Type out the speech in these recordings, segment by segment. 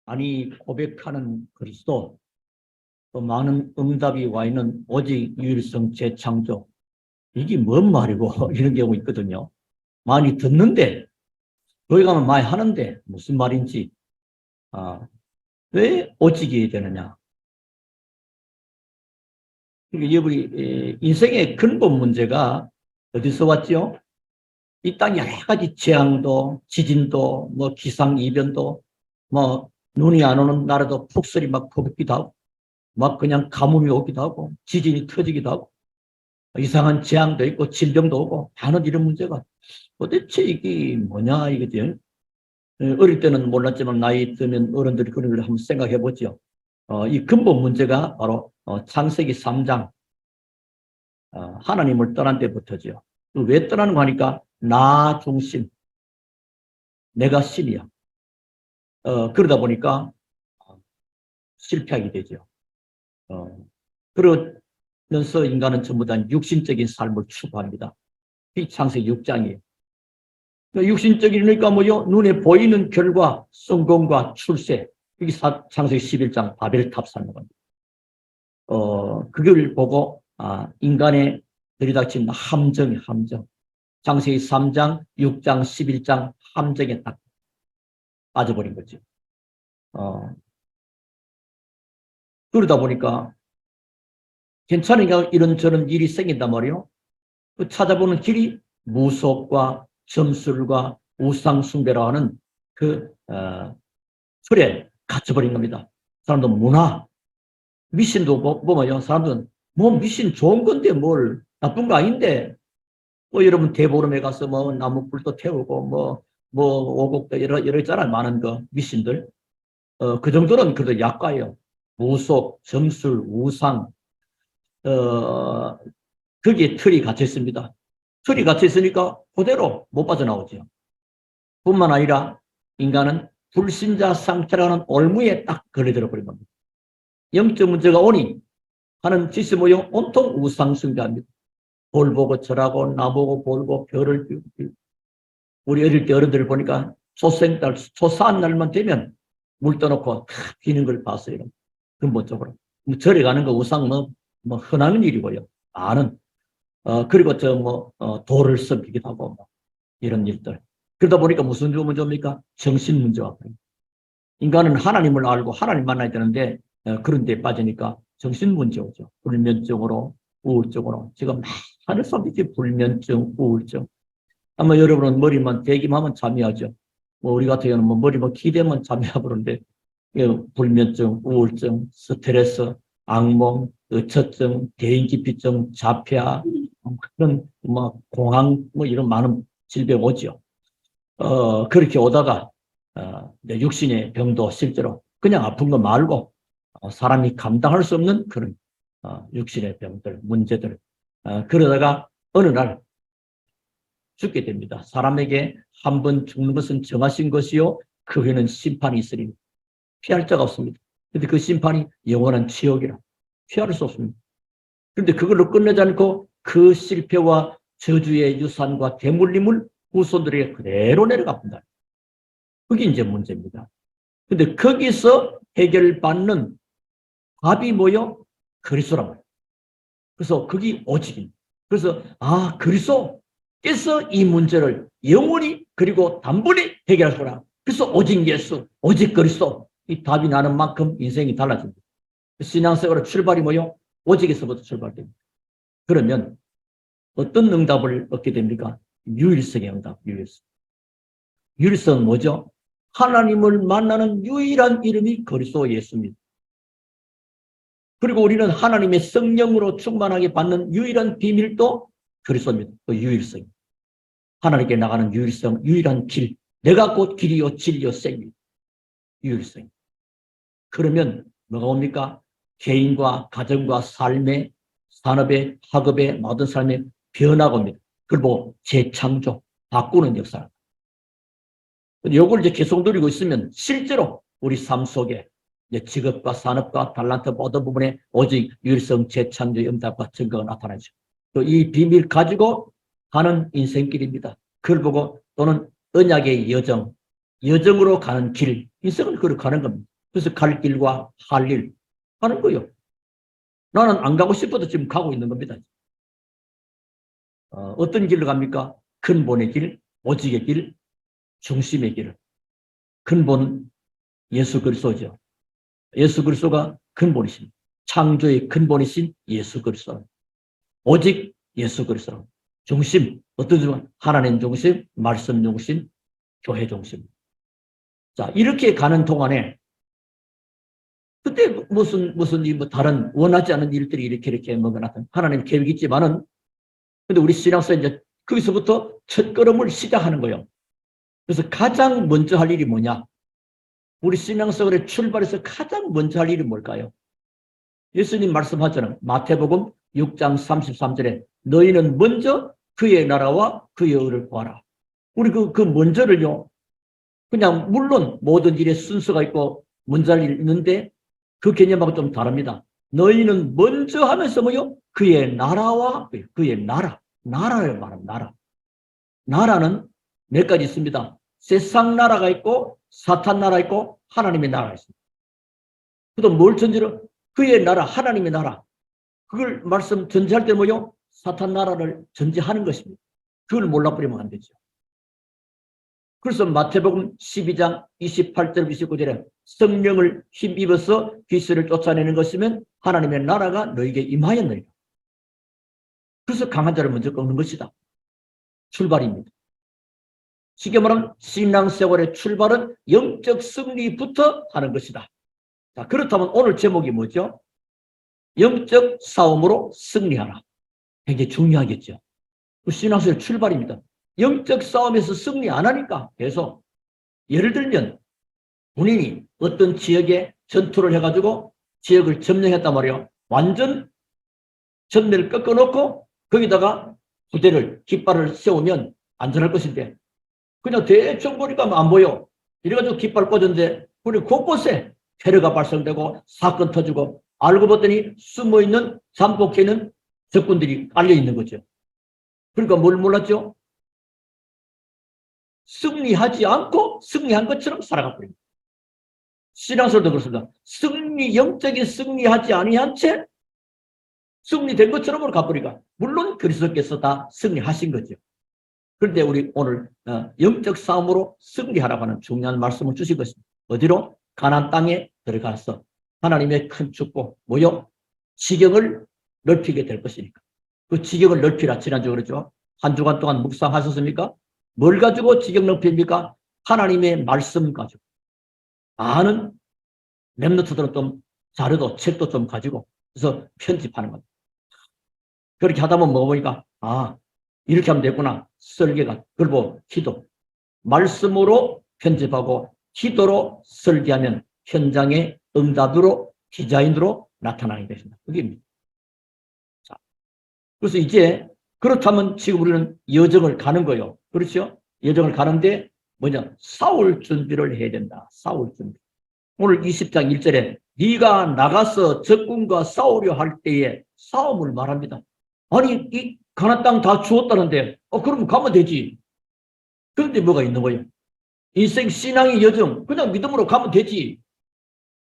아니 고백하는 그리스도, 또 많은 응답이 와 있는 오직 유일성 재창조, 이게 뭔 말이고 이런 경우 있거든요. 많이 듣는데 거기 가면 많이 하는데 무슨 말인지 왜 오직이 되느냐. 그러니까 우리 인생의 근본 문제가 어디서 왔죠? 이 땅 여러 가지 재앙도, 지진도, 뭐 기상이변도, 뭐 눈이 안 오는 날에도 폭설이 막 퍼붓기도 하고, 막 그냥 가뭄이 오기도 하고, 지진이 터지기도 하고, 이상한 재앙도 있고, 질병도 오고, 많은 이런 문제가 도대체 이게 뭐냐 이거죠. 어릴 때는 몰랐지만 나이 들면 어른들이 그런 걸 한번 생각해 보죠. 이 근본 문제가 바로 창세기 3장 하나님을 떠난 때부터죠. 왜 떠나는 거 하니까 나 중심, 내가 신이야. 그러다 보니까 실패하게 되죠. 그러면서 인간은 전부 다 육신적인 삶을 추구합니다. 이 창세기 6장이에요. 육신적이니까 뭐요? 눈에 보이는 결과, 성공과 출세. 이게 창세기 11장 바벨탑 사는 겁니다. 그걸 보고 인간의 들이닥친 함정이 함정. 창세기 3장, 6장, 11장 함정에 딱 빠져버린 거죠. 그러다 보니까 괜찮으니까 이런저런 일이 생긴단 말이에요. 그 찾아보는 길이 무속과 점술과 우상숭배라 하는 그 틀에 갇혀버린 겁니다. 사람들 문화, 미신도 보면요. 사람들은 뭐 미신 좋은 건데 뭘 나쁜 거 아닌데 뭐 여러분 대보름에 가서 뭐 나무불도 태우고 뭐 오곡도 여러 있잖아요. 많은 거 미신들. 그 정도는 그래도 약과예요. 무속, 점술, 우상, 거기에 틀이 갇혀 있습니다. 틀이 갇혀 있으니까 그대로 못 빠져나오죠. 뿐만 아니라 인간은 불신자 상태라는 올무에 딱 걸려들어 버린 겁니다. 영적 문제가 오니 하는 짓이 뭐요? 온통 우상숭배합니다. 볼 보고 절하고 나보고 볼고 별을 비우고. 우리 어릴 때 어른들을 보니까 초생달, 초사한 날만 되면 물 떠놓고 탁 비는 걸 봤어요. 근본적으로. 절에 가는 거 우상 뭐 흔한 일이고요. 그리고 돌을 섬기기도 하고 뭐 이런 일들. 그러다 보니까 무슨 문제입니까? 정신 문제가. 인간은 하나님을 알고 하나님 만나야 되는데 그런 데 빠지니까 정신 문제 오죠. 불면증으로, 우울증으로. 지금 많은 사람들이 불면증, 우울증. 아마 여러분은 머리만 대기만 하면 잠이 하죠. 뭐 우리 같은 경우는 뭐 머리만 기대면 잠이 와버는데 불면증, 우울증, 스트레스, 악몽, 의처증, 대인기피증, 자폐아, 그런 뭐 공황 뭐 이런 많은 질병 오죠. 그렇게 오다가 육신의 병도 실제로 그냥 아픈 거 말고 사람이 감당할 수 없는 그런 육신의 병들, 문제들. 그러다가 어느 날 죽게 됩니다. 사람에게 한 번 죽는 것은 정하신 것이요. 그 후에는 심판이 있으니 피할 자가 없습니다. 그런데 그 심판이 영원한 지옥이라 피할 수 없습니다. 그런데 그걸로 끝내지 않고 그 실패와 저주의 유산과 대물림을 후손들에게 그대로 내려갑니다. 그게 이제 문제입니다. 근데 거기서 해결받는 답이 뭐요? 그리스도란 말이에요. 그래서 그게 오직입니다. 그래서 그리스도께서 이 문제를 영원히 그리고 단번에 해결할 거라. 그래서 오직 예수, 오직 그리스도, 이 답이 나는 만큼 인생이 달라집니다. 신앙생활의 출발이 뭐요? 오직에서부터 출발됩니다. 그러면 어떤 응답을 얻게 됩니까? 유일성의 응답, 유일성. 유일성은 뭐죠? 하나님을 만나는 유일한 이름이 그리스도 예수입니다. 그리고 우리는 하나님의 성령으로 충만하게 받는 유일한 비밀도 그리스도입니다. 그 유일성. 하나님께 나가는 유일성, 유일한 길. 내가 곧 길이요 진리요 생명. 유일성. 그러면 뭐가 옵니까? 개인과 가정과 삶의, 산업의, 학업의 모든 삶의 변화가 옵니다. 그리고 재창조, 바꾸는 역사. 이걸 이제 계속 누리고 있으면 실제로 우리 삶 속에 직업과 산업과 달란트 모든 부분에 오직 유일성, 재창조, 응답과 증거가 나타나죠. 또 이 비밀 가지고 가는 인생길입니다. 그걸 보고 또는 언약의 여정으로 가는 길, 인생을 그렇게 가는 겁니다. 그래서 갈 길과 할 일 하는 거예요. 나는 안 가고 싶어도 지금 가고 있는 겁니다. 어떤 길로 갑니까? 근본의 길, 오직의 길, 중심의 길. 근본은 예수 그리스도죠. 예수 그리스도가 근본이신, 창조의 근본이신 예수 그리스도. 오직 예수 그리스도. 중심, 어떤 중심? 하나님 중심, 말씀 중심, 교회 중심. 자, 이렇게 가는 동안에 그때 무슨 뭐 다른 원하지 않은 일들이 이렇게 뭔가 나타나. 하나님 계획이 있지만은 근데 우리 신앙서 이제 거기서부터 첫 걸음을 시작하는 거예요. 그래서 가장 먼저 할 일이 뭐냐? 우리 신앙생활의 출발해서 가장 먼저 할 일이 뭘까요? 예수님 말씀하잖아요. 마태복음 6장 33절에 너희는 먼저 그의 나라와 그의 의를 구하라. 우리 그 먼저를요. 그냥 물론 모든 일에 순서가 있고 먼저 할 일이 있는데 그 개념하고 좀 다릅니다. 너희는 먼저 하면서 뭐요? 그의 나라와 그의 나라를 말합니다. 나라. 나라는 몇 가지 있습니다. 세상 나라가 있고 사탄 나라 있고 하나님의 나라가 있습니다. 그래도 뭘 전제로? 그의 나라, 하나님의 나라. 그걸 말씀 전제할 때 뭐요? 사탄 나라를 전제하는 것입니다. 그걸 몰라버리면 안 되죠. 그래서 마태복음 12장 28절 29절에 성령을 힘입어서 귀신을 쫓아내는 것이면 하나님의 나라가 너에게 임하였느니라. 그래서 강한 자를 먼저 꺾는 것이다. 출발입니다. 쉽게 말하면 신앙생활의 출발은 영적 승리부터 하는 것이다. 자, 그렇다면 오늘 제목이 뭐죠? 영적 싸움으로 승리하라. 굉장히 중요하겠죠. 신앙생활 출발입니다. 영적 싸움에서 승리 안 하니까 계속 예를 들면 본인이 어떤 지역에 전투를 해가지고 지역을 점령했단 말이에요. 완전 전멸을 꺾어놓고 거기다가 부대를 깃발을 세우면 안전할 것인데 그냥 대충 보니까 안 보여. 이래가지고 깃발 꽂았는데 우리 곳곳에 테러가 발생되고 사건 터지고 알고 봤더니 숨어있는 잠복해있는 적군들이 깔려있는 거죠. 그러니까 뭘 몰랐죠? 승리하지 않고 승리한 것처럼 살아가 버립니다. 신앙생활도 그렇습니다. 영적인 승리하지 아니한 채 승리된 것처럼 가버리가. 물론 그리스도께서 다 승리하신 거죠. 그런데 우리 오늘 영적 싸움으로 승리하라고 하는 중요한 말씀을 주신 것입니다. 어디로? 가나안 땅에 들어가서 하나님의 큰 축복, 뭐요? 지경을 넓히게 될 것이니까. 그 지경을 넓히라. 지난주 그랬죠. 한 주간 동안 묵상하셨습니까? 뭘 가지고 지경 넓힙니까? 하나님의 말씀 가지고. 아는 랩노트들은 좀 자료도 책도 좀 가지고 그래서 편집하는 겁니다. 그렇게 하다 보면 먹어보니까 이렇게 하면 되구나. 설계가. 그리고 기도. 말씀으로 편집하고 기도로 설계하면 현장의 응답으로 디자인으로 나타나게 되십니다. 그게 자, 그래서 이제 그렇다면 지금 우리는 여정을 가는 거예요. 그렇죠? 여정을 가는데 뭐냐? 싸울 준비를 해야 된다. 싸울 준비. 오늘 20장 1절에 네가 나가서 적군과 싸우려 할 때에 싸움을 말합니다. 아니 이 가나안 땅 다 주었다는데 그러면 가면 되지. 그런데 뭐가 있는 거예요? 인생 신앙의 여정 그냥 믿음으로 가면 되지.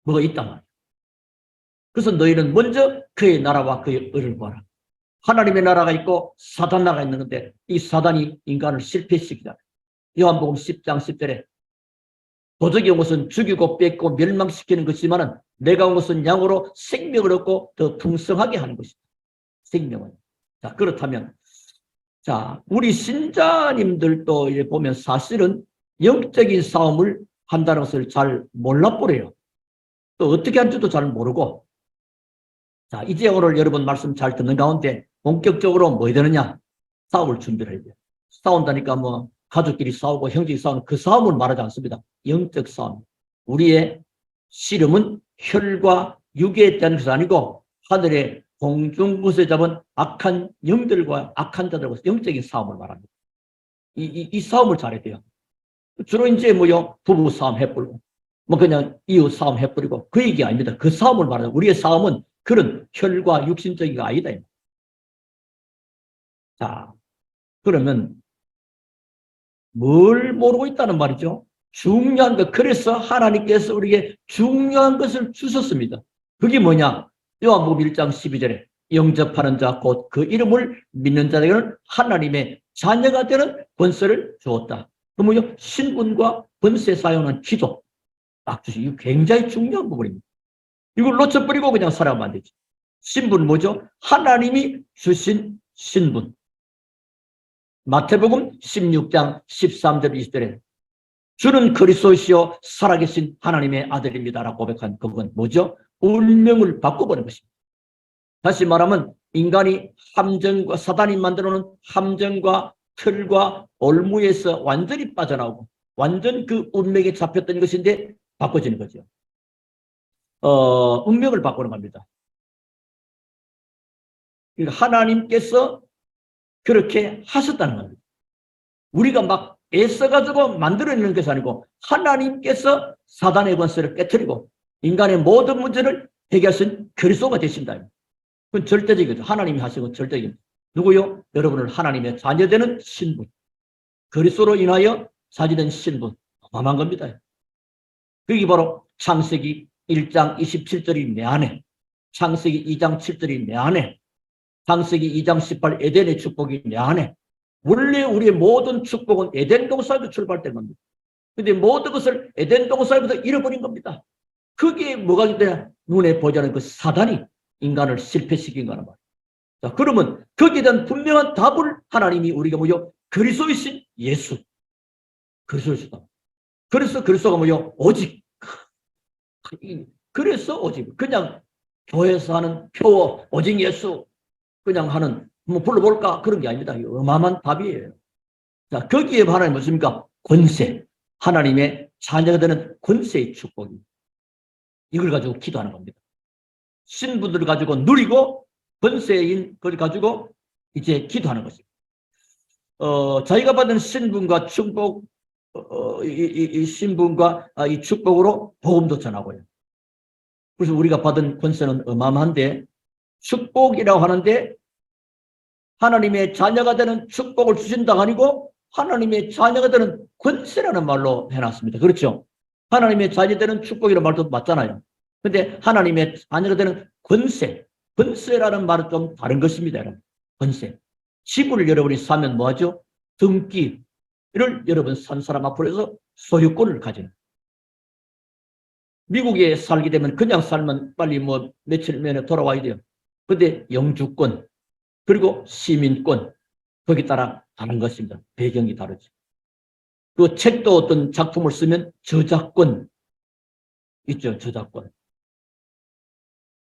뭐가 있단 말이에요. 그래서 너희는 먼저 그의 나라와 그의 의를 구하라. 하나님의 나라가 있고 사단 나라가 있는 건데 이 사단이 인간을 실패시키다. 요한복음 10장 10절에 도적이 온 것은 죽이고 뺏고 멸망시키는 것이지만 내가 온 것은 양으로 생명을 얻고 더 풍성하게 하는 것이다. 생명은. 자, 그렇다면 자, 우리 신자님들도 이제 보면 사실은 영적인 싸움을 한다는 것을 잘 몰라버려요. 또 어떻게 하는지도 잘 모르고. 자, 이제 오늘 여러분 말씀 잘 듣는 가운데 본격적으로 뭐 해야 되느냐? 싸울 준비를 해야 돼요. 싸운다니까 뭐 가족끼리 싸우고 형제끼리 싸우는 그 싸움을 말하지 않습니다. 영적 싸움. 우리의 씨름은 혈과 육에 대한 것이 아니고 하늘의 공중곳에 잡은 악한 영들과 악한 자들과 영적인 싸움을 말합니다. 이 싸움을 잘해야 돼요. 주로 이제 뭐요? 부부 싸움 해버리고 뭐 그냥 이웃 싸움 해버리고 그 얘기 아닙니다. 그 싸움을 말하는 우리의 싸움은 그런 혈과 육신적인 아니다. 자, 그러면 뭘 모르고 있다는 말이죠? 중요한 것. 그래서 하나님께서 우리에게 중요한 것을 주셨습니다. 그게 뭐냐? 요한복음 1장 12절에 영접하는 자 곧 그 이름을 믿는 자에게는 하나님의 자녀가 되는 권세를 주었다. 그 뭐요? 신분과 권세 사용하는 기도 딱 주시. 이거 굉장히 중요한 부분입니다. 이걸 놓쳐버리고 그냥 살아가면 안 되지. 신분 뭐죠? 하나님이 주신 신분. 마태복음 16장 13절 20절에 주는 그리스도시요 살아계신 하나님의 아들입니다라고 고백한 그건 뭐죠? 운명을 바꿔버린 것입니다. 다시 말하면 인간이 함정과 사단이 만들어놓은 함정과 틀과 올무에서 완전히 빠져나오고 완전 그 운명에 잡혔던 것인데 바꿔지는 거죠. 운명을 바꾸는 겁니다. 그러니까 하나님께서 그렇게 하셨다는 겁니다. 우리가 막 애써가지고 만들어내는 것이 아니고 하나님께서 사단의 권세를 깨뜨리고 인간의 모든 문제를 해결하신 그리스도가 되신다. 그건 절대적이죠. 하나님이 하신 건 절대적입니다. 누구요? 여러분을 하나님의 자녀되는 신분. 그리스도로 인하여 자녀된 신분. 어마어마한 겁니다. 그게 바로 창세기 1장 27절이 내 안에, 창세기 2장 7절이 내 안에, 창세기 2장 18 에덴의 축복이 내 안에. 원래 우리의 모든 축복은 에덴 동산에서 출발된 겁니다. 그런데 모든 것을 에덴 동산에부터 잃어버린 겁니다. 그게 뭐가 되냐? 눈에 보지 않는 그 사단이 인간을 실패시킨 거란 말이에요. 자, 그러면 거기에 대한 분명한 답을 하나님이 우리가 뭐요? 그리스도이신 예수. 그리스도이시다. 그래서 그리스도가 뭐요? 오직. 그래서 오직. 그냥 교회에서 하는 표어, 오직 예수. 그냥 하는, 뭐 불러볼까? 그런 게 아닙니다. 어마어마한 답이에요. 자, 거기에 하나님 무엇입니까? 권세. 하나님의 자녀가 되는 권세의 축복입니다. 이걸 가지고 기도하는 겁니다. 신분들을 가지고 누리고 권세인 그걸 가지고 이제 기도하는 것입니다. 자기가 받은 신분과 축복, 이 신분과 이 축복으로 복음도 전하고요. 그래서 우리가 받은 권세는 어마어마한데 축복이라고 하는데 하나님의 자녀가 되는 축복을 주신다가 아니고 하나님의 자녀가 되는 권세라는 말로 해놨습니다. 그렇죠? 하나님의 자녀가 되는 축복이라는 말도 맞잖아요. 근데 하나님의 자녀가 되는 권세, 권세라는 말은 좀 다른 것입니다. 여러분. 권세. 집을 여러분이 사면 뭐하죠? 등기를 여러분 산 사람 앞으로 해서 소유권을 가지는. 미국에 살게 되면 그냥 살면 빨리 뭐 며칠 내에 돌아와야 돼요. 근데 영주권, 그리고 시민권, 거기 따라 다른 것입니다. 배경이 다르죠. 그 책도 어떤 작품을 쓰면 저작권 있죠. 저작권.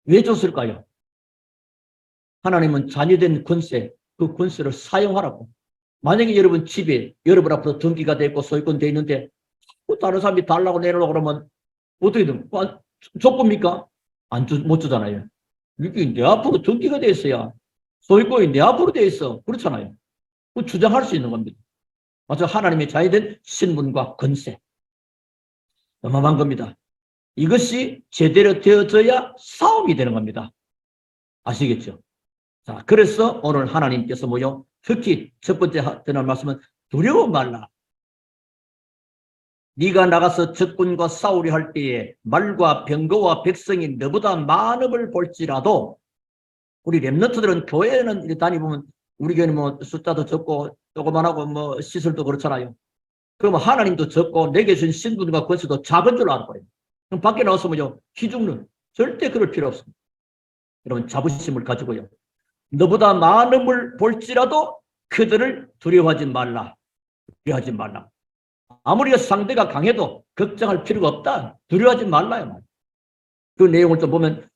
왜 줬을까요? 하나님은 자녀된 권세, 그 권세를 사용하라고. 만약에 여러분 집에 여러분 앞으로 등기가 돼 있고 소유권 돼 있는데 다른 사람이 달라고 내놓으려고 그러면 어떻게 든 족봅니까? 못 주잖아요. 이게 내 앞으로 등기가 돼 있어야 소유권이 내 앞으로 돼 있어. 그렇잖아요. 그 주장할 수 있는 겁니다. 맞아. 하나님의 자녀된 신분과 권세. 어마어마한 겁니다. 이것이 제대로 되어져야 싸움이 되는 겁니다. 아시겠죠? 자, 그래서 오늘 하나님께서 뭐요? 특히 첫 번째 드는 말씀은 두려워 말라. 네가 나가서 적군과 싸우려 할 때에 말과 병거와 백성이 너보다 많음을 볼지라도 우리 렘넌트들은 교회는 다니보면 우리 교회는 뭐 숫자도 적고 조그만하고 뭐 시설도 그렇잖아요. 그러면 하나님도 적고 내게 준 신분과 권세도 작은 줄 알아버려요. 그럼 밖에 나와서 뭐죠? 기죽는 절대 그럴 필요 없습니다. 여러분 자부심을 가지고요. 너보다 많음을 볼지라도 그들을 두려워하지 말라. 두려워하지 말라. 아무리 상대가 강해도 걱정할 필요가 없다. 두려워하지 말라요. 그 내용을 좀 보면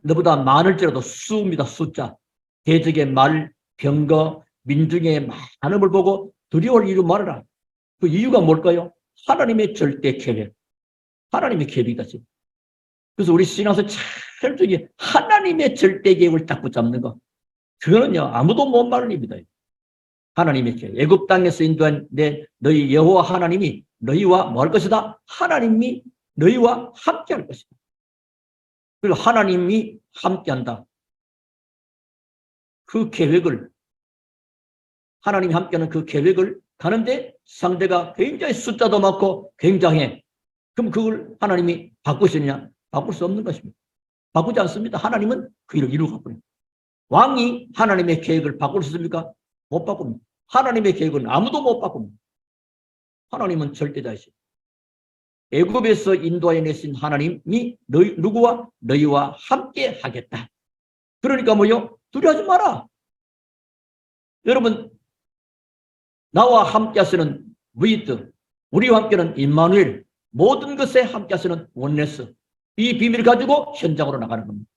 너보다 많을지라도 수입니다. 숫자. 대적의 말, 병거, 민중의 많음을 보고 두려워할 이유 말하라. 그 이유가 뭘까요? 하나님의 절대 계획. 하나님의 계획이다. 그래서 우리 신앙에서 제일 중요한 하나님의 절대 계획을 딱 붙잡는 거. 그거는요 아무도 못 말할 일입니다. 하나님의 계획. 애굽 땅에서 인도한 너희 여호와 하나님이 너희와 뭐 할 것이다? 하나님이 너희와 함께 할 것이다. 그리고 하나님이 함께 한다. 그 계획을 하나님이 함께하는 그 계획을 가는데 상대가 굉장히 숫자도 많고 굉장해. 그럼 그걸 하나님이 바꾸시느냐? 바꿀 수 없는 것입니다. 바꾸지 않습니다. 하나님은 그 일을 이루고 가버립니다. 왕이 하나님의 계획을 바꿀 수 있습니까? 못 바꿉니다. 하나님의 계획은 아무도 못 바꿉니다. 하나님은 절대자이십니다. 애굽에서 인도하여 내신 하나님이 누구와 너희와 함께 하겠다. 그러니까 뭐요? 두려워하지 마라. 여러분, 나와 함께 하시는 위드, 우리와 함께는 임마누엘, 모든 것에 함께 하시는 원네스, 이 비밀을 가지고 현장으로 나가는 겁니다.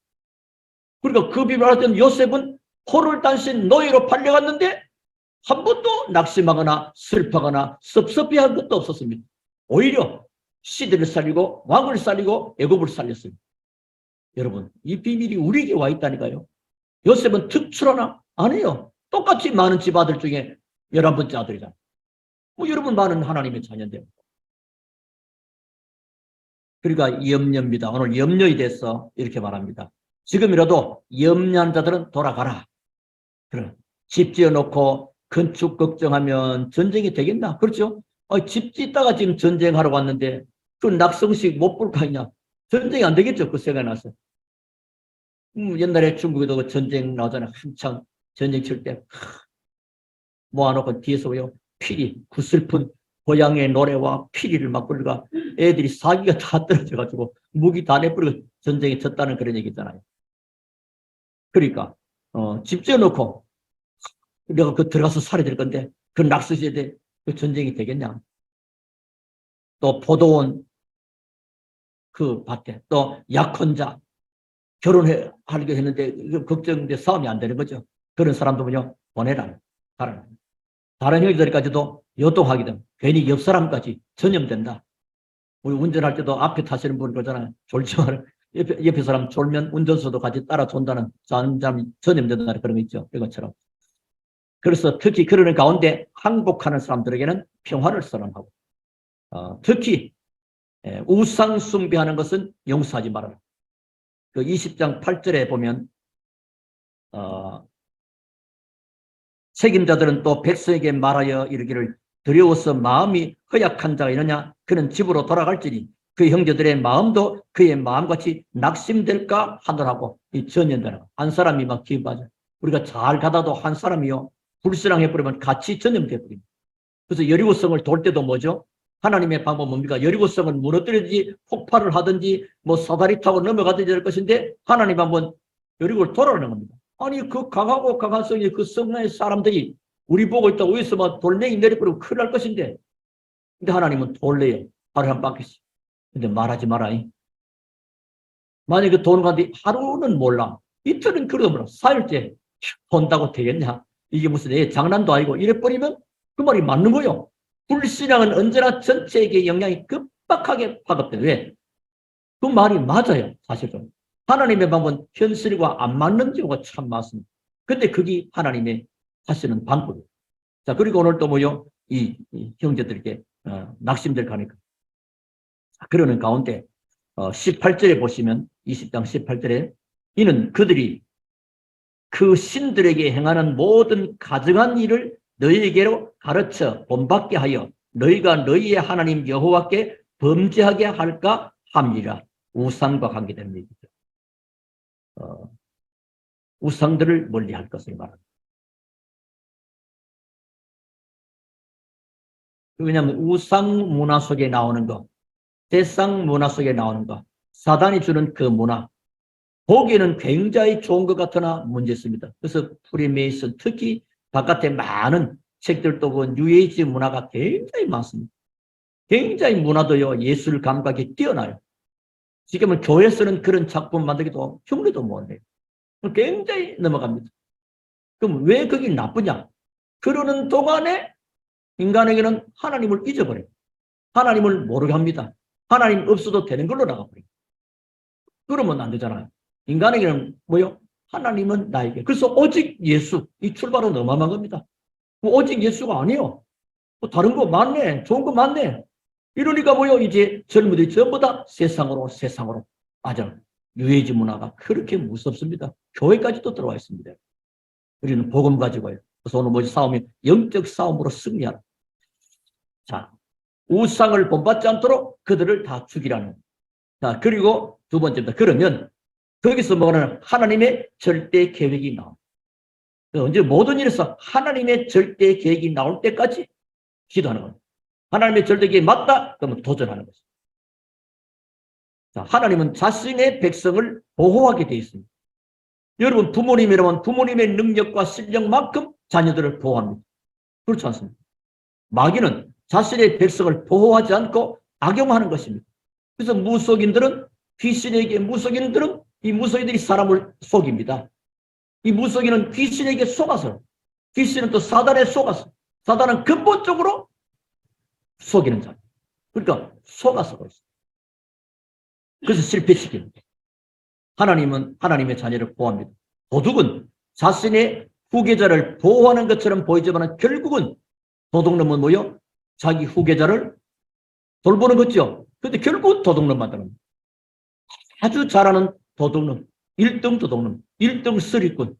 그러니까 그 비밀을 알 때는 요셉은 포를 단신 노예로 팔려갔는데 한 번도 낙심하거나 슬퍼하거나 섭섭해할 것도 없었습니다. 오히려 시대를 살리고 왕을 살리고 애굽을 살렸습니다. 여러분, 이 비밀이 우리에게 와 있다니까요. 요셉은 특출하나? 아니에요. 똑같이 많은 집 아들 중에 11번째 아들이잖아요. 여러분 많은 하나님의 자녀인데. 그러니까 염려입니다. 오늘 염려에 대해서 이렇게 말합니다. 지금이라도 염려한 자들은 돌아가라. 그래. 집 지어놓고 건축 걱정하면 전쟁이 되겠나? 그렇죠? 집 짓다가 지금 전쟁하러 왔는데 그 낙성식 못 볼 거 아니냐? 전쟁이 안 되겠죠? 그 생각이 나서. 옛날에 중국에도 그 전쟁 나오잖아요. 한창 전쟁 칠 때 모아놓고 뒤에서 왜요? 피리, 그 슬픈 고향의 노래와 피리를 막 부르가 애들이 사기가 다 떨어져가지고 무기 다 내버리고 전쟁에 졌다는 그런 얘기 있잖아요. 그러니까 집 지어놓고 내가 그 들어가서 살아야 될 건데 그 낙서시대 그 전쟁이 되겠냐? 또 포도원 그 밭에 또 약혼자 결혼하려고 했는데 걱정돼 싸움이 안 되는 거죠. 그런 사람들은요 보내라. 다른 형제들까지도 요동하기든 괜히 옆 사람까지 전염된다. 우리 운전할 때도 앞에 타시는 분 그러잖아요. 졸지 마라. 옆에 사람 졸면 운전수도 같이 따라 존다는 사람이 전염된다는 그런 거 있죠. 이것처럼. 그래서 특히 그러는 가운데 항복하는 사람들에게는 평화를 선언하고 특히 우상 숭배하는 것은 용서하지 말아라. 그 20장 8절에 보면 책임자들은 또 백성에게 말하여 이르기를 두려워서 마음이 허약한 자가 있느냐 그는 집으로 돌아갈지니 그 형제들의 마음도 그의 마음같이 낙심될까 하더라고. 이 전염되는 한 사람이 막 기뻐하죠. 우리가 잘 가다도 한 사람이요 불신앙해버리면 같이 전염돼버립니다. 그래서 여리고성을 돌 때도 뭐죠? 하나님의 방법은 뭡니까? 여리고성을 무너뜨리든지 폭발을 하든지 뭐 사다리 타고 넘어가든지 할 것인데 하나님 한번 여리고를 돌아오는 겁니다. 아니 그 강하고 강한 성의 그 성의 사람들이 우리 보고 있다고 위에서 막 돌멩이 내려버리고 큰일 날 것인데 근데 하나님은 돌래요. 하루에 한 바퀴씩. 근데 말하지 마라. 만약에 그 도는 가운데 하루는 몰라. 이틀은 그래도 몰라. 4일째 본다고 되겠냐? 이게 무슨 장난도 아니고 이래버리면 그 말이 맞는 거요. 불신앙은 언제나 전체에게 영향이 급박하게 파급돼. 왜? 그 말이 맞아요. 사실은. 하나님의 방법은 현실과 안 맞는 경우가 참 많습니다. 근데 그게 하나님의 하시는 방법이에요. 자, 그리고 오늘 또 뭐요? 이 형제들에게 낙심될 가니까. 그러는 가운데 18절에 보시면 20장 18절에 이는 그들이 그 신들에게 행하는 모든 가증한 일을 너희에게로 가르쳐 본받게 하여 너희가 너희의 하나님 여호와께 범죄하게 할까 함이라. 우상과 관계되는 얘기죠. 우상들을 멀리할 것을 말합니다. 왜냐하면 우상 문화 속에 나오는 것, 세상 문화 속에 나오는 것, 사단이 주는 그 문화, 보기에는 굉장히 좋은 것 같으나 문제 있습니다. 그래서 프리메이슨 특히 바깥에 많은 책들도 그 뉴에이지 문화가 굉장히 많습니다. 굉장히 문화도요 예술 감각이 뛰어나요. 지금은 교회에서는 그런 작품 만들기도 흉내도 못 내요. 굉장히 넘어갑니다. 그럼 왜 그게 나쁘냐? 그러는 동안에 인간에게는 하나님을 잊어버려요. 하나님을 모르게 합니다. 하나님 없어도 되는 걸로 나가버려요. 그러면 안 되잖아요. 인간에게는 뭐요? 하나님은 나에게. 그래서 오직 예수. 이 출발은 어마어마한 겁니다. 오직 예수가 아니에요. 다른 거 많네. 좋은 거 많네. 이러니까 뭐요? 이제 젊은이들이 전부 다 세상으로. 맞아. 유해지 문화가 그렇게 무섭습니다. 교회까지도 들어와 있습니다. 우리는 복음 가지고요. 그래서 오늘 뭐지? 싸움이 영적 싸움으로 승리하라. 자, 우상을 본받지 않도록 그들을 다 죽이라는. 자, 그리고 두 번째입니다. 그러면 거기서 뭐는 하나님의 절대 계획이 나옵니다. 언제 모든 일에서 하나님의 절대 계획이 나올 때까지 기도하는 겁니다. 하나님의 절대 계획이 맞다? 그러면 도전하는 것입니다. 자, 하나님은 자신의 백성을 보호하게 되어 있습니다. 여러분 부모님이라면 부모님의 능력과 실력만큼 자녀들을 보호합니다. 그렇지 않습니까? 마귀는 자신의 백성을 보호하지 않고 악용하는 것입니다. 그래서 무속인들은 무속인들은 이 무속인들이 사람을 속입니다. 이 무속인은 귀신에게 속아서, 귀신은 또 사단에 속아서, 사단은 근본적으로 속이는 자. 그러니까 속아서 그렇습니다. 그래서 실패시킵니다. 하나님은 하나님의 자녀를 보호합니다. 도둑은 자신의 후계자를 보호하는 것처럼 보이지만 결국은 도둑놈은 뭐요? 자기 후계자를 돌보는 거죠. 그런데 결국은 도둑놈 만드는 겁니다. 아주 잘하는 도둑놈, 1등 도둑놈, 1등 쓰리꾼.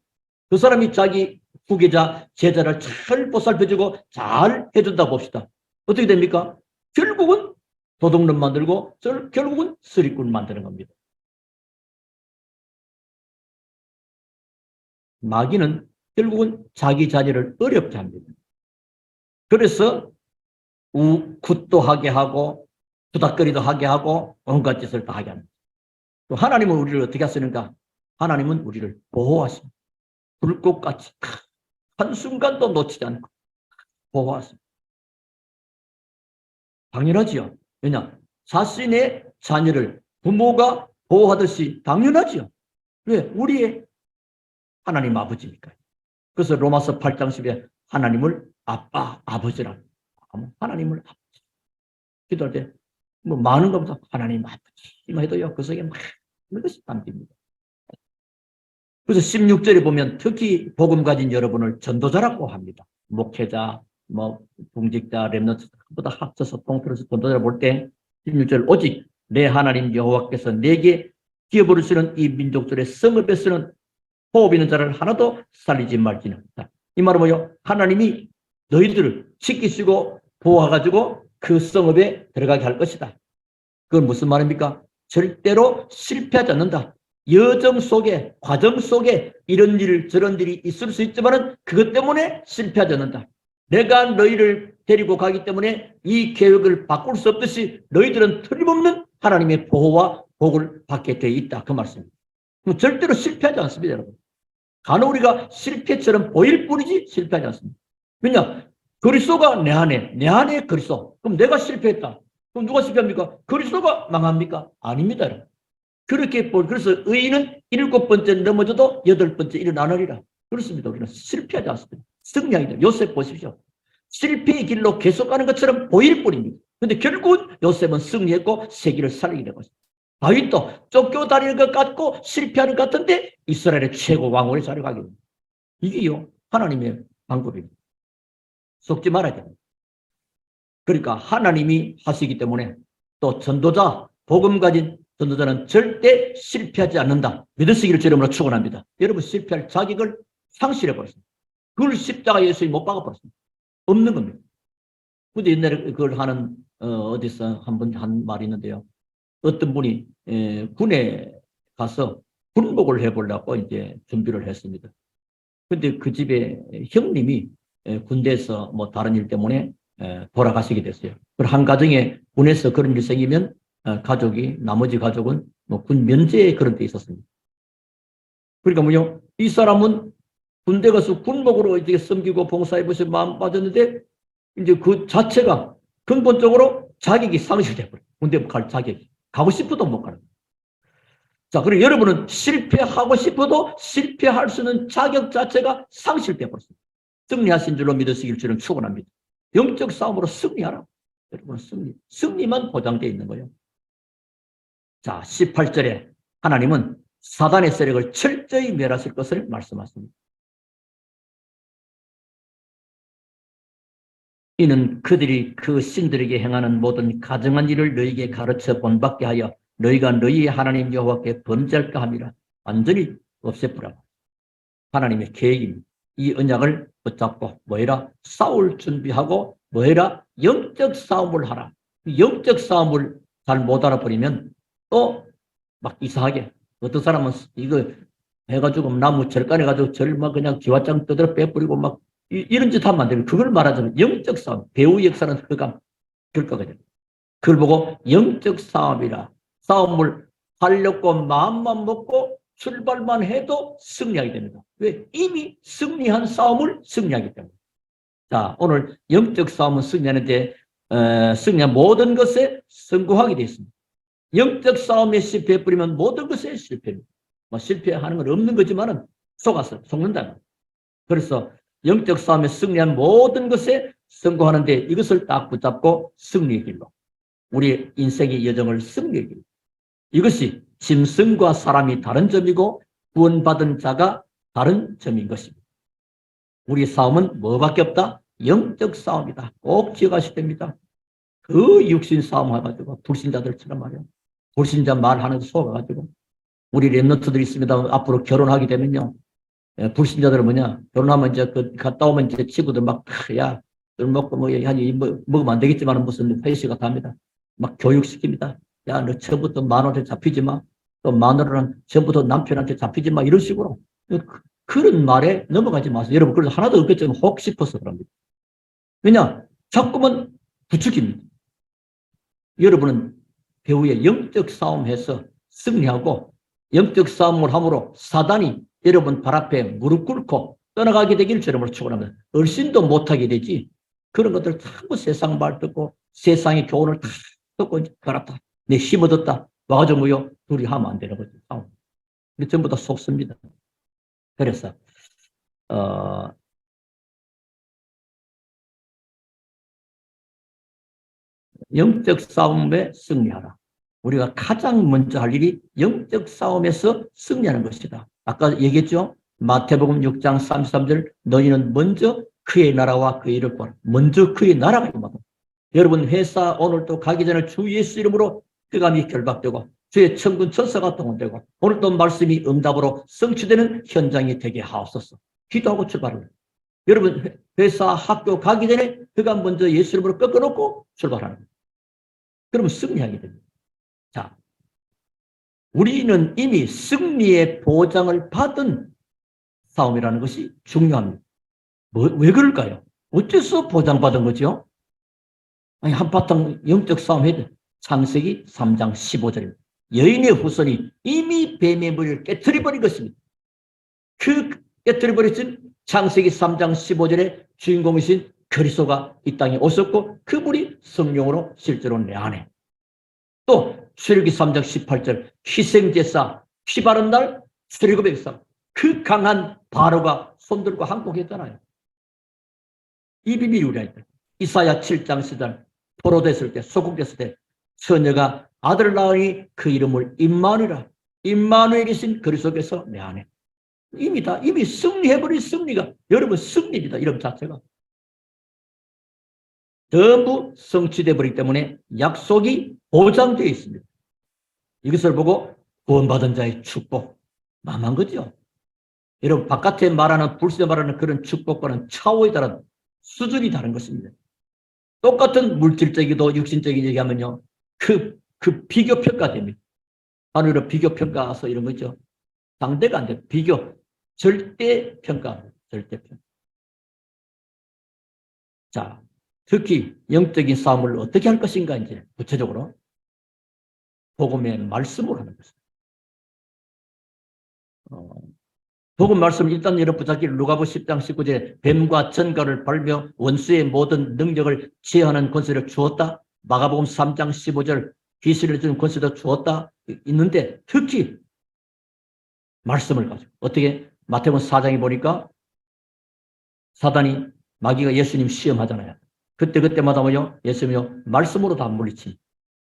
그 사람이 자기 후계자, 제자를 잘 보살펴주고 잘 해준다 봅시다. 어떻게 됩니까? 결국은 도둑놈 만들고 결국은 쓰리꾼 만드는 겁니다. 마귀는 결국은 자기 자리를 어렵게 합니다. 그래서 굿도 하게 하고 부닥거리도 하게 하고 온갖 짓을 다 하게 합니다. 또 하나님은 우리를 어떻게 하시는가? 하나님은 우리를 보호하십니다. 불꽃같이 한순간도 놓치지 않고 보호하십니다. 당연하지요. 왜냐? 자신의 자녀를 부모가 보호하듯이 당연하지요. 왜? 우리의 하나님 아버지니까요. 그래서 로마서 8장 10에 하나님을 아빠, 아버지라. 하나님을 아버지. 기도할 때 뭐 많은 것보다 하나님 아버지만 해도요. 그 속에 많은 것이 담깁니다. 그래서 16절에 보면 특히 복음 가진 여러분을 전도자라고 합니다. 목회자, 공직자, 렘넌트보다 합쳐서 통틀어서 전도자를 볼 때 16절 오직 내 하나님 여호와께서 내게 기어부르시는 이 민족들의 성읍에서는 호흡 있는 자를 하나도 살리지 말지는. 이 말은 뭐요? 하나님이 너희들을 지키시고 보호해가지고 그 성읍에 들어가게 할 것이다. 그건 무슨 말입니까? 절대로 실패하지 않는다. 여정 속에, 과정 속에 이런 일, 저런 일이 있을 수 있지만 그것 때문에 실패하지 않는다. 내가 너희를 데리고 가기 때문에 이 계획을 바꿀 수 없듯이 너희들은 틀림없는 하나님의 보호와 복을 받게 되어 있다. 그 말씀입니다. 절대로 실패하지 않습니다, 여러분. 간혹 우리가 실패처럼 보일 뿐이지 실패하지 않습니다. 왜냐? 그리스도가 내 안에 그리스도. 그럼 내가 실패했다. 그럼 누가 실패합니까? 그리스도가 망합니까? 아닙니다, 여러분. 그래서 의인은 7번째 넘어져도 8번째 일어나느리라. 그렇습니다. 우리는 실패하지 않습니다. 승리하게 돼. 요셉 보십시오. 실패의 길로 계속 가는 것처럼 보일 뿐입니다. 그런데 결국은 요셉은 승리했고 세계를 살리게 된 것입니다. 다윗도 쫓겨다니는 것 같고 실패하는 것 같은데 이스라엘의 최고 왕으로 자리가게 됩니다. 이게요 하나님의 방법입니다. 속지 말아야 됩니다. 그러니까 하나님이 하시기 때문에 또 전도자, 복음 가진 전도자는 절대 실패하지 않는다. 믿으시기를 제 이름으로 축원합니다. 여러분 실패할 자격을 상실해버렸습니다. 그걸 십자가 예수에 못 박아버렸습니다. 없는 겁니다. 근데 옛날에 그걸 하는 어디서 한 말이 있는데요. 어떤 분이 군에 가서 군복을 해보려고 이제 준비를 했습니다. 근데 그 집에 형님이 군대에서 뭐 다른 일 때문에 돌아가시게 됐어요. 한 가정에 군에서 그런 일이 생기면 나머지 가족은 뭐 군 면제에 그런 데 있었습니다. 그러니까 뭐요? 이 사람은 군대 가서 군복으로 이제 섬기고 봉사해보시 마음 빠졌는데 이제 그 자체가 근본적으로 자격이 상실돼버려요. 군대 갈 자격이. 가고 싶어도 못 가는 거예요. 자, 그리고 여러분은 실패하고 싶어도 실패할 수 있는 자격 자체가 상실돼 버렸습니다. 승리하신 줄로 믿으시길 주는 축원합니다. 영적 싸움으로 승리하라. 여러분은 승리만 보장되어 있는 거예요. 자, 18절에 하나님은 사단의 세력을 철저히 멸하실 것을 말씀하십니다. 이는 그들이 그 신들에게 행하는 모든 가증한 일을 너희에게 가르쳐 본받게 하여 너희가 너희의 하나님 여호와께 범죄할까 함이라. 완전히 없애버려. 하나님의 계획입니다. 이 언약을 붙잡고 뭐해라? 싸울 준비하고 뭐 해라? 영적 싸움을 하라. 영적 싸움을 잘 못 알아버리면 또 막 이상하게 어떤 사람은 이거 해가지고 나무 절간에 가지고 절막 그냥 기와장 떠들어 빼버리고 막 이런 짓 하면 안 되는 그걸 말하자면 영적 싸움. 배우 역사는 흑암 그럴 거거든요. 그걸 보고 영적 싸움이라 싸움을 하려고 마음만 먹고 출발만 해도 승리하게 됩니다. 왜? 이미 승리한 싸움을 승리하기 때문에. 자, 오늘 영적 싸움은 승리하는데 승리한 모든 것에 성공하게 되어 있습니다. 영적 싸움에 실패해버리면 모든 것에 실패입니다. 뭐 실패하는 건 없는 거지만은 속는다. 그래서 영적 싸움에 승리한 모든 것에 성공하는데 이것을 딱 붙잡고 승리의 길로 우리 인생의 여정을 승리의 길로 이것이 짐승과 사람이 다른 점이고 구원받은 자가 다른 점인 것입니다. 우리 싸움은 뭐밖에 없다? 영적 싸움이다. 꼭 기억하셔야 됩니다. 그 육신 싸움 해가지고 불신자들처럼 말이야. 불신자 말하는 거 속아가지고 우리 랩너트들이 있습니다. 앞으로 결혼하게 되면요. 불신자들은 뭐냐? 결혼하면 이제 갔다 오면 이제 친구들 막, 야, 술 먹고 먹으면 안 되겠지만 무슨 회식 같다 합니다. 막 교육시킵니다. 야, 너 처음부터 마누라한테 잡히지 마. 또 마누라는 처음부터 남편한테 잡히지 마. 이런 식으로. 그런 말에 넘어가지 마세요. 여러분, 그래서 하나도 없겠지만 혹 싶어서 그럽니다. 왜냐? 자꾸만 부추깁니다. 여러분은 배우의 영적 싸움에서 승리하고 영적 싸움을 함으로 사단이 여러분 발 앞에 무릎 꿇고 떠나가게 되기를 주님으로 축원합니다. 얼씬도 못하게 되지. 그런 것들 전부 세상 말 듣고 세상의 교훈을 다 듣고 갈았다. 내 힘 얻었다. 와가지고 뭐요? 둘이 하면 안 되는 거죠. 싸움. 근데 전부 다 속습니다. 그래서 영적 싸움에 승리하라. 우리가 가장 먼저 할 일이 영적 싸움에서 승리하는 것이다. 아까 얘기했죠? 마태복음 6장 33절 너희는 먼저 그의 나라와 그의 일을 구하라. 먼저 그의 나라가 임하다. 여러분 회사 오늘 또 가기 전에 주 예수 이름으로 흑암이 결박되고 주의 천군 천사가 동원되고 오늘 또 말씀이 응답으로 성취되는 현장이 되게 하옵소서. 기도하고 출발합니다. 여러분 회사 학교 가기 전에 흑암 먼저 예수 이름으로 꺾어놓고 출발하는 거예요. 그러면 승리하게 됩니다. 자, 우리는 이미 승리의 보장을 받은 싸움이라는 것이 중요합니다. 왜 그럴까요? 어째서 보장받은 거죠? 아니, 한바탕 영적 싸움 해야 돼. 창세기 3장 15절입니다. 여인의 후손이 이미 뱀의 머리를 깨트려버린 것입니다. 그 깨트려버렸은 창세기 3장 15절의 주인공이신 그리스도가 이 땅에 오셨고 그분이 성령으로 실제로 내 안에 또 출애굽기 3장 18절 희생제사 피 바른 날 출애굽의 역사 그 강한 바로가 손들고 항복했잖아요. 이 비밀이 우리가 있다. 이사야 7장 10절 포로됐을 때 소국됐을 때 처녀가 아들을 낳으니 그 이름을 임마누엘이라. 임마누엘이신 그리스도께서 내 안에 이미 승리해버린 승리가 여러분 승리입니다. 이름 자체가 전부 성취되어 버리기 때문에 약속이 보장되어 있습니다. 이것을 보고 구원받은 자의 축복 만한 거죠. 여러분 바깥에 말하는 불신에 말하는 그런 축복과는 차원이 다른 수준이 다른 것입니다. 똑같은 물질적이도 육신적인 얘기하면요. 그 비교 평가됩니다. 하늘로 비교 평가서 이런 거죠. 상대가 안 돼. 비교. 절대 평가. 절대 평가. 자, 특히 영적인 싸움을 어떻게 할 것인가 이제 구체적으로 복음의 말씀으로 하는 것입니다. 복음 말씀 일단 여러분 붙잡기를 누가복음 10장 19절에 뱀과 전갈을 밟며 원수의 모든 능력을 제어하는 권세를 주었다. 마가복음 3장 15절 귀신을 주는 권세도 주었다. 있는데 특히 말씀을 가지고 어떻게 마태복음 4장에 보니까 사단이 마귀가 예수님 시험하잖아요. 그때마다 뭐요? 예수님이요 말씀으로 다 물리치.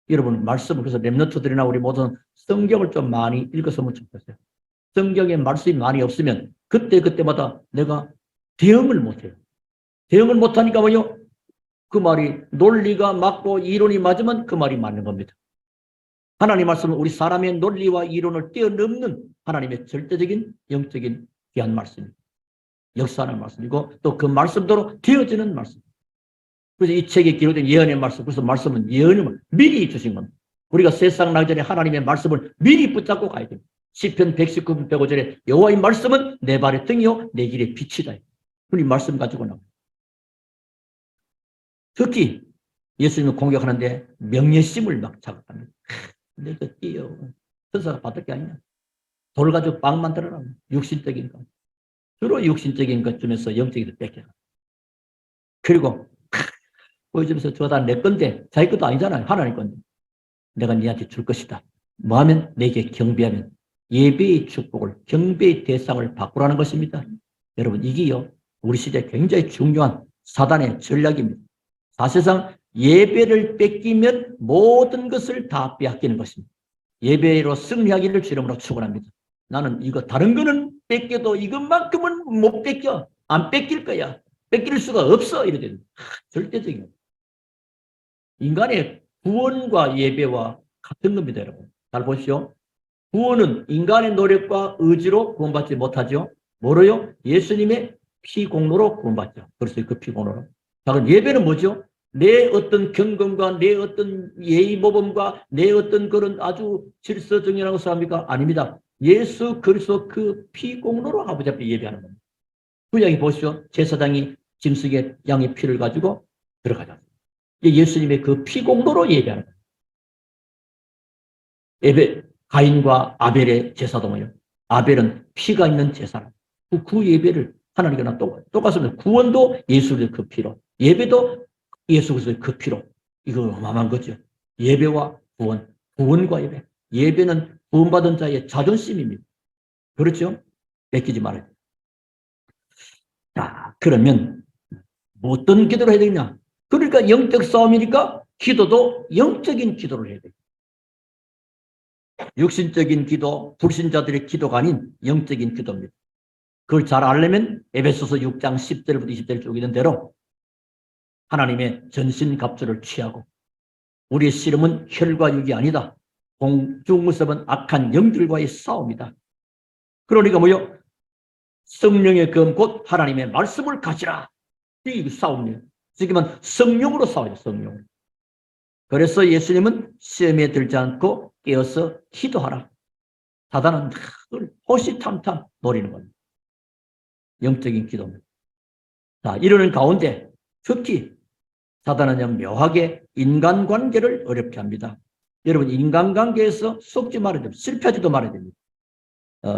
여러분 말씀을 그래서 렘너트들이나 우리 모든 성경을 좀 많이 읽었으면 좋겠어요. 성경에 말씀이 많이 없으면 그때마다 내가 대응을 못해요. 대응을 못하니까 뭐요? 그 말이 논리가 맞고 이론이 맞으면 그 말이 맞는 겁니다. 하나님 말씀은 우리 사람의 논리와 이론을 뛰어넘는 하나님의 절대적인 영적인 귀한 말씀입니다. 역사하는 말씀이고 또 그 말씀대로 되어지는 말씀. 그래서 이 책에 기록된 예언의 말씀, 그래서 말씀은 예언을 미리 주신 겁니다. 우리가 세상 나기 전에 하나님의 말씀을 미리 붙잡고 가야 됩니다. 시편 119편 105절에 여호와의 말씀은 내 발의 등이요 내 길의 빛이다. 우리 말씀 가지고 나옵니다. 특히 예수님을 공격하는데 명예심을 막 자극합니다. 내가 뛰어. 천사가 받을 게 아니냐. 돌 가지고 빵 만들어라. 육신적인 것. 주로 육신적인 것 중에서 영적인 것 뺏겨라. 그리고 보여주면서 저 다 내 건데 자기 것도 아니잖아요. 하나님 건데. 내가 네한테 줄 것이다. 뭐 하면 내게 경배하면 예배의 축복을 경배의 대상을 바꾸라는 것입니다. 여러분 이게요. 우리 시대에 굉장히 중요한 사단의 전략입니다. 사실상 예배를 뺏기면 모든 것을 다 빼앗기는 것입니다. 예배로 승리하기를 주름으로 축원합니다. 나는 이거 다른 거는 뺏겨도 이것만큼은 못 뺏겨. 안 뺏길 거야. 뺏길 수가 없어. 이렇게 절대적인 인간의 구원과 예배와 같은 겁니다. 여러분 잘 보시오. 구원은 인간의 노력과 의지로 구원받지 못하죠. 뭐로요? 예수님의 피공로로 구원받죠. 그래서 그 피공로로. 자, 그럼 예배는 뭐죠? 내 어떤 경건과 내 어떤 예의 모범과 내 어떤 그런 아주 질서정연한 것을 합니까? 아닙니다. 예수 그리스도 그 피공로로 아버지 앞에 예배하는 겁니다. 구약에 보시죠. 제사장이 짐승의 양의 피를 가지고 들어가죠. 예수님의 그 피공로로 예배하는 겁니다. 예배, 가인과 아벨의 제사도 뭐예요? 아벨은 피가 있는 제사라. 그 예배를 하나님과 똑같습니다. 구원도 예수의 그 피로, 예배도 예수 그리스도의 그 피로. 이거 어마어마한 거죠. 예배와 구원, 구원과 예배. 예배는 구원받은 자의 자존심입니다. 그렇죠? 뺏기지 말아요. 자, 그러면 어떤 기도를 해야 되냐? 그러니까 영적 싸움이니까 기도도 영적인 기도를 해야 돼요. 육신적인 기도, 불신자들의 기도가 아닌 영적인 기도입니다. 그걸 잘 알려면 에베소서 6장 10절부터 20절 쭉 있는 대로 하나님의 전신갑주를 취하고 우리의 씨름은 혈과 육이 아니다. 공중무섭은 악한 영들과의 싸움이다. 그러니까 뭐요? 성령의 검 곧 하나님의 말씀을 가지라. 이 싸움이에요. 지금은 성령으로 싸워요. 성령으로. 그래서 예수님은 시험에 들지 않고 깨어서 기도하라. 사단은 늘 호시탐탐 노리는 겁니다. 영적인 기도입니다. 자, 이러는 가운데 특히 사단은 묘하게 인간관계를 어렵게 합니다. 여러분 인간관계에서 속지 말아야 됩니다. 실패하지도 말아야 됩니다.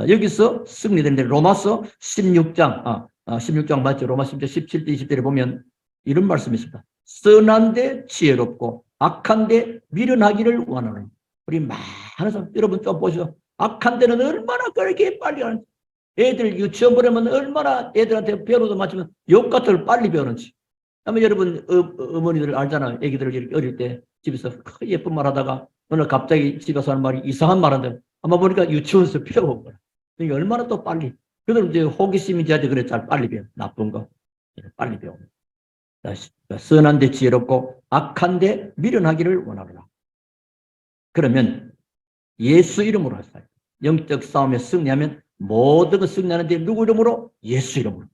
여기서 승리되는데 로마서 16장 16장 맞죠? 로마 16장 17대 20절에 보면 이런 말씀이 있습니다. 선한데 지혜롭고 악한데 미련하기를 원하는 우리 많은 사람 여러분 좀 보시죠. 악한 데는 얼마나 그렇게 빨리 하는지 애들 유치원 보내면 얼마나 애들한테 배우도 맞추면 욕 같은 걸 빨리 배우는지 아마 여러분 어머니들 알잖아요. 애기들 어릴 때 집에서 예쁜 말 하다가 오늘 갑자기 집에서 하는 말이 이상한 말 하는데 아마 보니까 유치원에서 배워온 거야. 그러니까 얼마나 또 빨리 그들 이제 호기심이 지한테 그래 잘 빨리 배워 나쁜 거 빨리 배워. 선한데 지혜롭고 악한데 미련하기를 원하노라. 그러면 예수 이름으로 하세요. 영적 싸움에 승리하면 모든 걸 승리하는데 누구 이름으로? 예수 이름으로.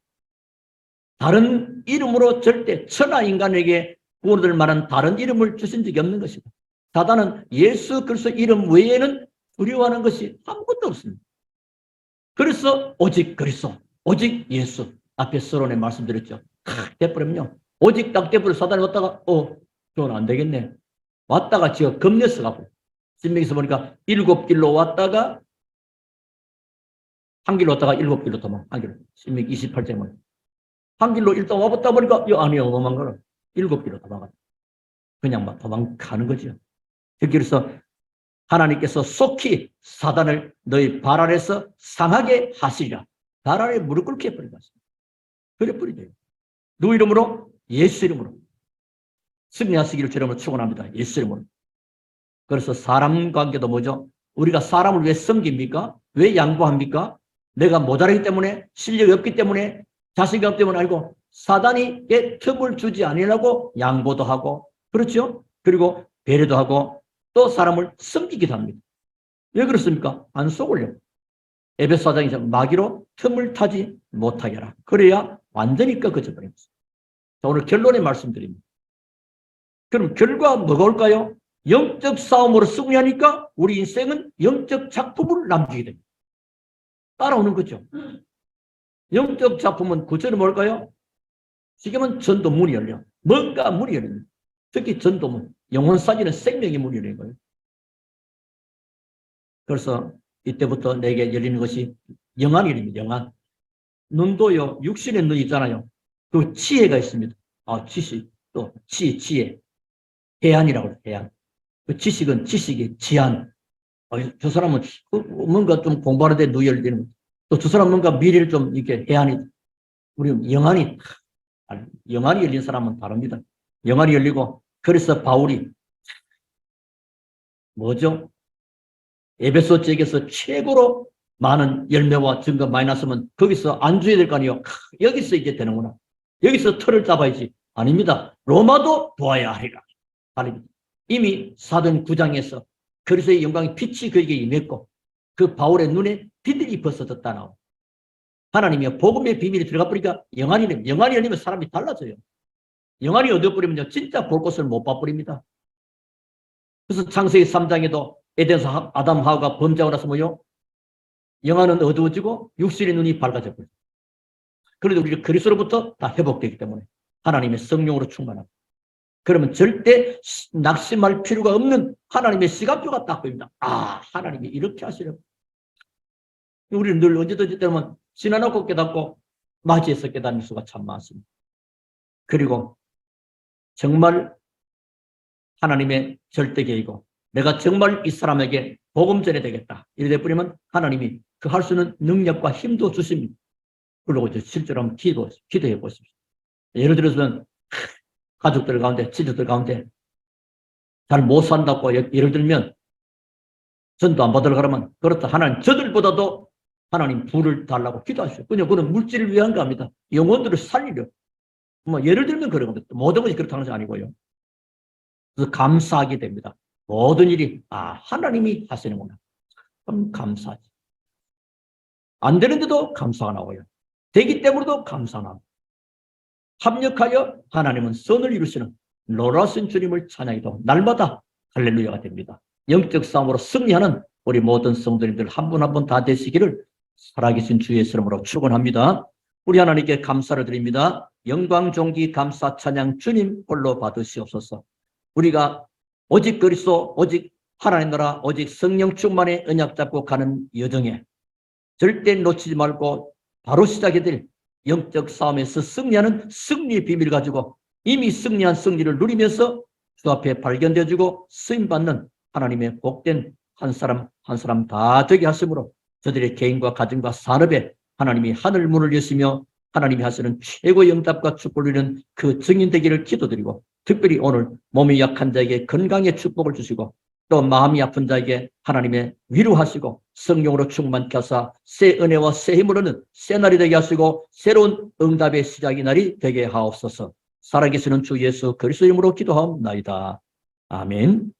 다른 이름으로 절대 천하 인간에게 구원을 만한 다른 이름을 주신 적이 없는 것입니다. 사단은 예수 그리스도 이름 외에는 두려워하는 것이 아무것도 없습니다. 그래서 오직 그리스도, 오직 예수. 앞에 서론에 말씀드렸죠. 돼버리면요. 오직 딱 돼버려 사단이 왔다가 그건 안 되겠네. 왔다가 지가 겁내서 가고 신명기에서 보니까 7길로 왔다가 한 길로 왔다가 7길로 도망. 한 길로. 신명기 28장에 보니까 한 길로 일단 와봤다 보니까 이 안에 어마어마한 거는 7길로 도망가. 그냥 막 도망가는 거죠. 그래서 하나님께서 속히 사단을 너희 발 아래서 상하게 하시리라. 발 아래 무릎 꿇게 해버린 것입니다. 그래 버리죠. 누구 이름으로? 예수 이름으로. 승리하시기를 주님으로 축원합니다. 예수 이름으로. 그래서 사람 관계도 뭐죠? 우리가 사람을 왜 섬깁니까? 왜 양보합니까? 내가 모자라기 때문에 실력이 없기 때문에 자신감 때문에 알고 사단이 내 틈을 주지 않으려고 양보도 하고 그렇죠? 그리고 배려도 하고 또 사람을 섬기기도 합니다. 왜 그렇습니까? 안 속을려. 에베소 4장에서 마귀로 틈을 타지 못하게 하라. 그래야 완전히 꺾어져 버립니다. 자, 오늘 결론에 말씀드립니다. 그럼 결과 뭐가 올까요? 영적 싸움으로 승리하니까 우리 인생은 영적 작품을 남기게 됩니다. 따라오는 거죠. 영적 작품은 구절은 뭘까요? 지금은 전도문이 열려. 뭔가 문이 열립니다. 특히 전도문. 영혼 사지는 생명의 문이 열리는 거예요. 그래서 이때부터 내게 열리는 것이 영안이 열립니다. 영안. 눈도요, 육신의 눈 있잖아요. 그 지혜가 있습니다. 지식. 또 지혜. 해안이라고 해요. 해안. 그 지식은 지식의 지안. 저 사람은 뭔가 좀 공부하는데 눈이 열리는. 또 저 사람 뭔가 미래를 좀 이렇게 해안이. 우리 영안이 열린 사람은 다릅니다. 영안이 열리고 그래서 바울이 뭐죠? 에베소 지역에서 최고로 많은 열매와 증거 많이 났으면 거기서 안 줘야 될 거 아니에요. 여기서 이제 되는구나. 여기서 틀을 잡아야지. 아닙니다. 로마도 도와야 하리라. 아닙니다. 이미 사도행 9장에서 그리스도의 영광의 빛이 그에게 임했고 그 바울의 눈에 빛이 벗어졌다 나오고 하나님의 복음의 비밀이 들어가 버리니까 영안이 열리면 사람이 달라져요. 영안이 얻어버리면 진짜 볼 것을 못 봐버립니다. 그래서 창세기 3장에도 에덴에서 아담 하와가 범죄하고 나서 뭐요? 영안은 어두워지고 육신의 눈이 밝아져 버려요. 그래도 우리가 그리스도로부터 다 회복되기 때문에 하나님의 성령으로 충만합니다. 그러면 절대 낙심할 필요가 없는 하나님의 시간표가 딱 보입니다. 하나님이 이렇게 하시려고. 우리는 늘 언제든지 때면 지나놓고 깨닫고 맞이해서 깨닫는 수가 참 많습니다. 그리고 정말 하나님의 절대 계획이고 내가 정말 이 사람에게 복음 전해야 되겠다. 이래 버리면 하나님이 그 할 수 있는 능력과 힘도 주십니다. 그러고 이제 실제로 한번 기도해 보십시오. 예를 들어서 가족들 가운데, 친척들 가운데 잘 못 산다고 예를 들면 전도 안 받으러 가라면 그렇다. 하나님 저들보다도 하나님 부를 달라고 기도하시오. 그는 물질을 위한 겁니다. 영혼들을 살리려. 예를 들면 그런 겁니다. 모든 것이 그렇다는 것이 아니고요. 그래서 감사하게 됩니다. 모든 일이 하나님이 하시는구나. 그럼 감사하지. 안 되는데도 감사가 나와요. 되기 때문에도 감사가 나와요. 합력하여 하나님은 선을 이루시는 놀라우신 주님을 찬양해도 날마다 할렐루야가 됩니다. 영적 싸움으로 승리하는 우리 모든 성도님들 한 분 한 분 다 되시기를 살아계신 주의 이름으로 축원합니다. 우리 하나님께 감사를 드립니다. 영광 존귀 감사 찬양 주님 홀로 받으시옵소서. 우리가 오직 그리스도 오직 하나님 나라 오직 성령 충만의 언약 잡고 가는 여정에 절대 놓치지 말고 바로 시작이 될 영적 싸움에서 승리하는 승리의 비밀을 가지고 이미 승리한 승리를 누리면서 주 앞에 발견되어지고 쓰임받는 하나님의 복된 한 사람 한 사람 다 되게 하심으로 저들의 개인과 가정과 산업에 하나님이 하늘 문을 여시며 하나님이 하시는 최고의 응답과 축복을 누리는 그 증인 되기를 기도드리고 특별히 오늘 몸이 약한 자에게 건강의 축복을 주시고 또 마음이 아픈 자에게 하나님의 위로하시고 성령으로 충만케 하사 새 은혜와 새 힘을 얻는 새 날이 되게 하시고 새로운 응답의 시작의 날이 되게 하옵소서. 살아계시는 주 예수 그리스도 이름으로 기도하옵나이다. 아멘.